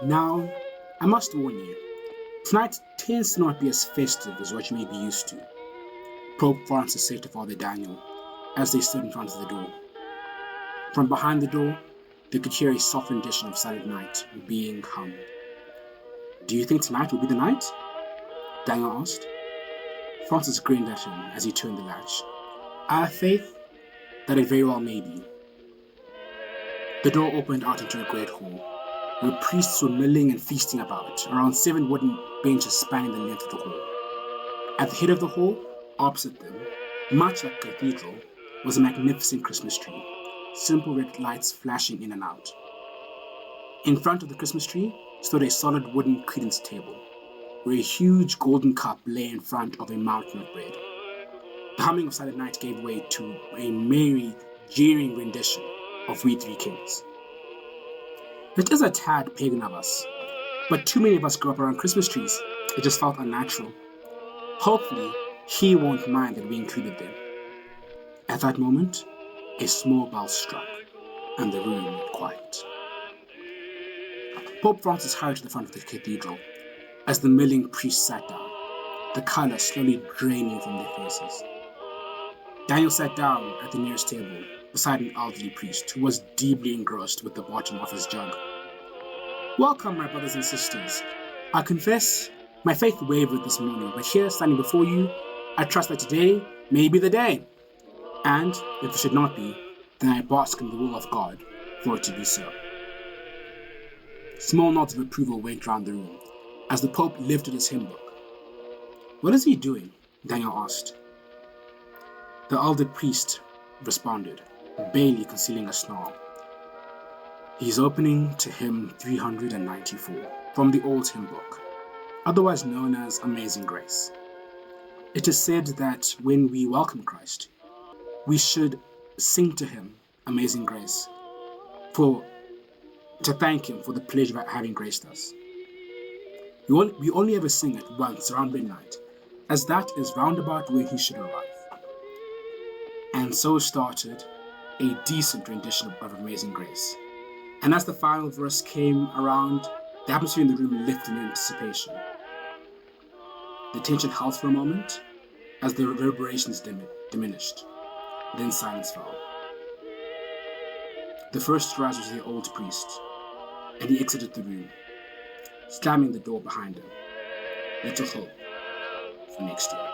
Now, I must warn you, tonight tends to not be as festive as what you may be used to, Pope Francis said to Father Daniel as they stood in front of the door. From behind the door, they could hear a soft rendition of Silent Night being hummed. "Do you think tonight will be the night?" Daniel asked. Francis grinned at him as he turned the latch. "I have faith that it very well may be." The door opened out into a great hall, where priests were milling and feasting about, around 7 wooden benches spanning the length of the hall. At the head of the hall, opposite them, much like a cathedral, was a magnificent Christmas tree, simple red lights flashing in and out. In front of the Christmas tree stood a solid wooden credence table, where a huge golden cup lay in front of a mountain of bread. The humming of Silent Night gave way to a merry, jeering rendition of We Three Kings. It is a tad pagan of us, but too many of us grew up around Christmas trees. It just felt unnatural. Hopefully, he won't mind that we included them. At that moment, a small bell struck, and the room went quiet. Pope Francis hurried to the front of the cathedral as the milling priests sat down, the colour slowly draining from their faces. Daniel sat down at the nearest table, beside an elderly priest who was deeply engrossed with the bottom of his jug. "Welcome, my brothers and sisters. I confess my faith wavered this morning, but here, standing before you, I trust that today may be the day. And if it should not be, then I bask in the will of God for it to be so." Small nods of approval went round the room as the Pope lifted his hymn book. "What is he doing?" Daniel asked. The elder priest responded, barely concealing a snarl. "He's opening to hymn 394 from the old hymn book, otherwise known as Amazing Grace. It is said that when we welcome Christ, we should sing to him Amazing Grace to thank him for the pleasure of having graced us. We only ever sing it once around midnight, as that is roundabout where he should arrive." And so started a decent rendition of Amazing Grace. And as the final verse came around, the atmosphere in the room lifted in anticipation. The tension held for a moment as the reverberations diminished. Then silence fell. The first to rise was the old priest, and he exited the room, slamming the door behind him. Little hope for next year.